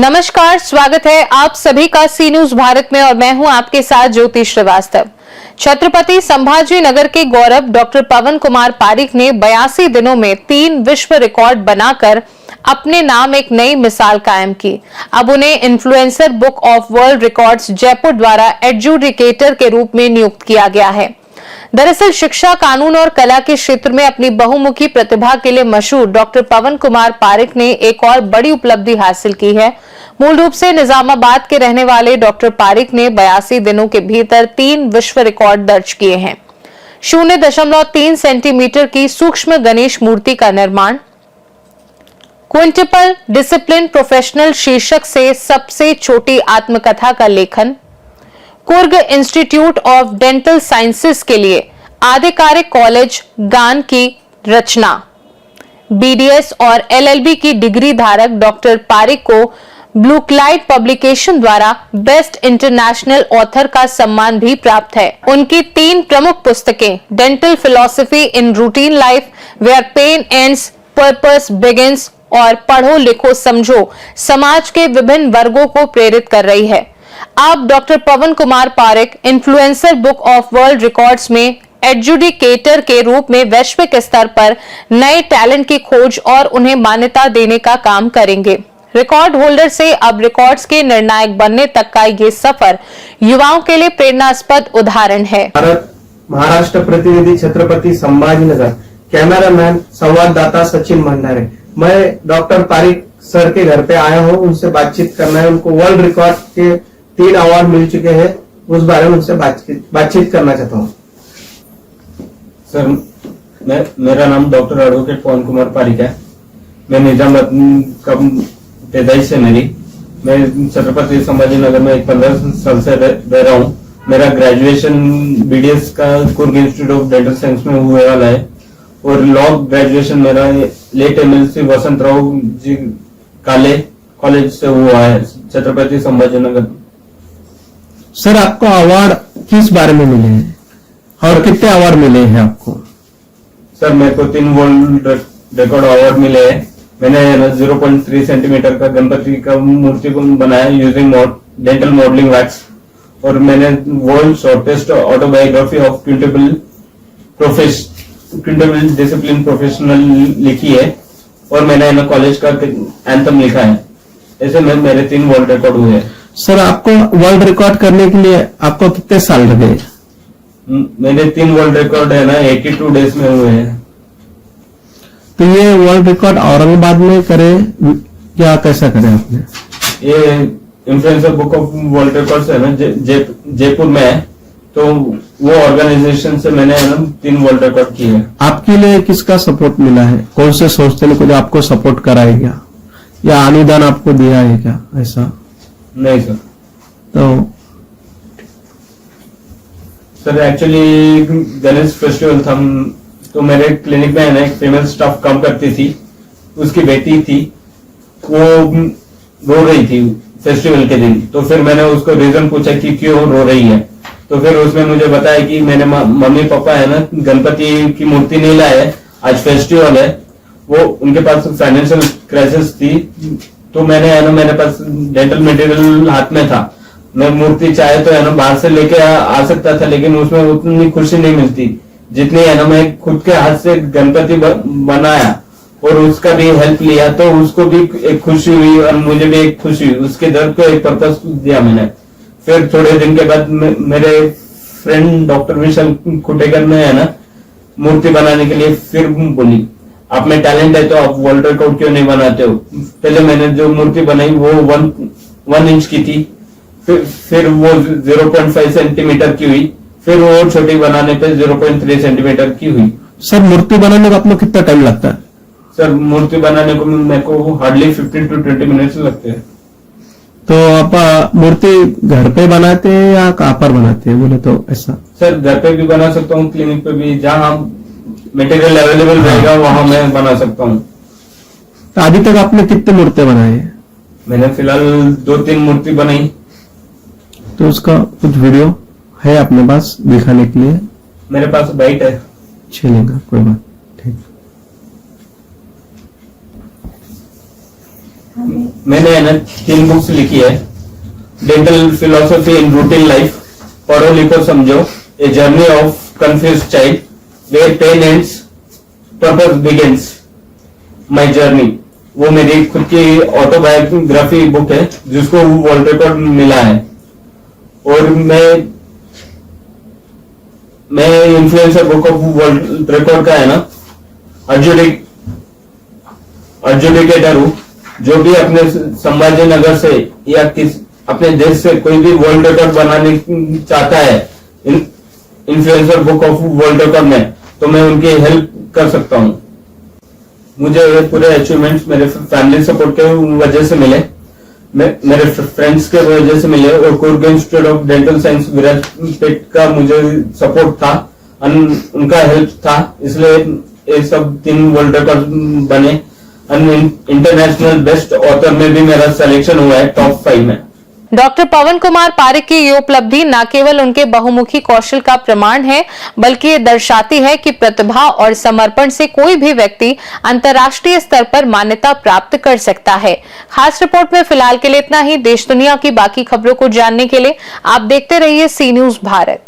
नमस्कार, स्वागत है आप सभी का सी न्यूज भारत में और मैं हूं आपके साथ ज्योति श्रीवास्तव। छत्रपति संभाजी नगर के गौरव डॉक्टर पवन कुमार पारिक ने 82 दिनों में 3 विश्व रिकॉर्ड बनाकर अपने नाम एक नई मिसाल कायम की। अब उन्हें influencer book of world records Jaipur द्वारा एडजुडिकेटर के रूप में नियुक्त किया गया है। दरअसल शिक्षा, कानून और कला के क्षेत्र में अपनी बहुमुखी प्रतिभा के लिए मशहूर डॉक्टर पवन कुमार पारिक ने एक और बड़ी उपलब्धि हासिल की है। मूल रूप से निजामाबाद के रहने वाले डॉक्टर पारिक ने 82 दिनों के भीतर 3 विश्व रिकॉर्ड दर्ज किए हैं। 0.3 सेंटीमीटर की सूक्ष्म गणेश मूर्ति का निर्माण, क्विंटपल डिसिप्लिन प्रोफेशनल शीर्षक से सबसे छोटी आत्मकथा का लेखन, Coorg institute of dental sciences के लिए आधिकारिक कॉलेज गान की रचना, बीडीएस और एलएलबी की डिग्री धारक डॉक्टर पारिक को ब्लूक्लाइट पब्लिकेशन द्वारा बेस्ट इंटरनेशनल ऑथर का सम्मान भी प्राप्त है। उनकी 3 प्रमुख पुस्तकें dental philosophy in routine life, where pain ends purpose begins और पढ़ो लिखो समझो समाज के विभिन्न वर्गों को प्रेरित कर रही है। अब doctor Pawan Kumar Pareek influencer book of world records में एडजुडिकेटर के रूप में वैश्विक स्तर पर नए टैलेंट की खोज और उन्हें मान्यता देने का काम करेंगे। रिकॉर्ड होल्डर से अब रिकॉर्ड्स के निर्णायक बनने तक का ये सफर युवाओं के लिए प्रेरणास्पद उदाहरण है। भारत महाराष्ट्र प्रतिनिधि छत्रपति संभाजी नगर, कैमरामैन संवाददाता सचिन भंडारे। मैं डॉक्टर पारिक सर के घर पे आया हूँ, उनसे बातचीत करना है। उनको वर्ल्ड रिकॉर्ड के 3 अवार्ड मिल चुके हैं, उस बारे में उनसे बातचीत करना चाहता हूँ। सर, मेरा नाम डॉक्टर एडवोकेट पवन कुमार पारिक है। मैं निजामाबाद का पैदाइश है मेरी। मैं छत्रपति संभाजी नगर में 15 साल से रह रहा हूँ। मेरा ग्रेजुएशन बीडीएस का Coorg institute of dental science में हुए वाला है और लॉ ग्रेजुएशन मेरा लेट एमएलसी वसंतराव जी काले कॉलेज से हुआ है, छत्रपति संभाजी नगर। सर, आपको अवार्ड किस बारे में मिले हैं और कितने अवार्ड मिले हैं आपको? सर, मेरे को 3 वर्ल्ड रिकॉर्ड अवार्ड मिले हैं। मैंने 0.3 सेंटीमीटर का गणपति का मूर्ति को बनाया यूजिंग डेंटल मॉडलिंग वैक्स, और मैंने world shortest autobiography of quintuple discipline professional लिखी है, और मैंने कॉलेज का एंथम लिखा है। ऐसे में मेरे 3 वर्ल्ड रिकॉर्ड हुए हैं। सर, आपको वर्ल्ड रिकॉर्ड करने के लिए आपको कितने साल लगे? मेरे 3 वर्ल्ड रिकॉर्ड है ना 82 डेज में हुए हैं। तो ये वर्ल्ड रिकॉर्ड औरंगाबाद में करे या कैसा करे आपने? ये influencer book of world records है ना जयपुर में है, तो वो ऑर्गेनाइजेशन से मैंने 3 वर्ल्ड रिकॉर्ड किए हैं। आपके लिए किसका सपोर्ट मिला है? कौन से संस्था ने कुछ आपको सपोर्ट करा है क्या, या अनुदान आपको दिया है क्या? ऐसा नहीं सर। तो सर, एक्चुअली गणेश फेस्टिवल था, तो मेरे क्लिनिक में एक फीमेल स्टाफ काम करती थी, उसकी बेटी थी, वो रो रही थी फेस्टिवल के दिन। तो फिर मैंने उसको रीजन पूछा कि क्यों रो रही है, तो फिर उसने मुझे बताया कि मेरे मम्मी पापा है ना गणपति की मूर्ति नहीं लाए, आज फेस्टिवल है, वो उनके पास फाइनेंशियल क्राइसिस थी। तो मेरे पास डेंटल मटेरियल हाथ में था, मैं मूर्ति चाहे तो बाहर से लेके आ सकता था, लेकिन उसमें उतनी खुशी नहीं मिलती जितनी मैं खुद के हाथ से गणपति बनाया और उसका भी हेल्प लिया, तो उसको भी एक खुशी हुई और मुझे भी एक खुशी हुई। उसके दर्द को एक पर्पस दिया मैंने। फिर थोड़े दिन के बाद मेरे फ्रेंड डॉक्टर विशाल खुटेकर ने मूर्ति बनाने के लिए फिर बोली, आप में टैलेंट है तो आप वर्ल्ड रिकॉर्ड क्यों नहीं बनाते हो। पहले मैंने जो मूर्ति बनाई वो 1 इंच की थी, फिर वो 0.5 सेंटीमीटर की हुई, फिर वो छोटी बनाने पे 0.3 सेंटीमीटर की हुई। सर, मूर्ति बनाने में आपको कितना टाइम लगता है? सर, मूर्ति बनाने को मेरे को हार्डली 15 to 20 मिनट्स लगते हैं। तो आप मूर्ति घर पे बनाते हैं या कहाँ पर बनाते हैं बोले तो ऐसा? सर, घर पे भी बना सकता हूँ, क्लिनिक पे भी, जहाँ मटेरियल अवेलेबल रहेगा वहां मैं बना सकता हूँ। तो अभी तक आपने कितने मूर्ति बनाए? मैंने फिलहाल 2-3 मूर्ति बनाई। तो उसका कुछ वीडियो है अपने पास दिखाने के लिए? मेरे पास बाइट है, चलेगा, कोई बात ठीक। मैंने है ना 3 बुक्स लिखी है। Dental philosophy in routine life, Padho Likho Samjho, a journey of confuse child, where pain ends purpose begins, my journey. वो मेरी खुद की ऑटोबायोग्राफी बुक है जिसको वर्ल्ड रिकॉर्ड मिला है। और मैं influencer book of world record का है ना एडजुडिकेटर हूँ। जो भी अपने संभाजी नगर से या अपने देश से कोई भी वर्ल्ड रिकॉर्ड बनाने चाहता है influencer book of world record में, तो मैं उनकी हेल्प कर सकता हूँ। मुझे ये पूरे अचीवमेंट्स मेरे फैमिली सपोर्ट के वजह से मिले, मेरे फ्रेंड्स के वजह से मिले, और Coorg institute of dental science Virajpet का मुझे सपोर्ट था, उनका हेल्प था, इसलिए ये सब 3 वर्ल्ड रिकॉर्ड बने। इंटरनेशनल बेस्ट ऑथर में भी मेरा सिलेक्शन हुआ है टॉप 5 में। डॉक्टर पवन कुमार पारिक की ये उपलब्धि न केवल उनके बहुमुखी कौशल का प्रमाण है, बल्कि ये दर्शाती है कि प्रतिभा और समर्पण से कोई भी व्यक्ति अंतर्राष्ट्रीय स्तर पर मान्यता प्राप्त कर सकता है। खास रिपोर्ट में फिलहाल के लिए इतना ही। देश दुनिया की बाकी खबरों को जानने के लिए आप देखते रहिए सी न्यूज़ भारत।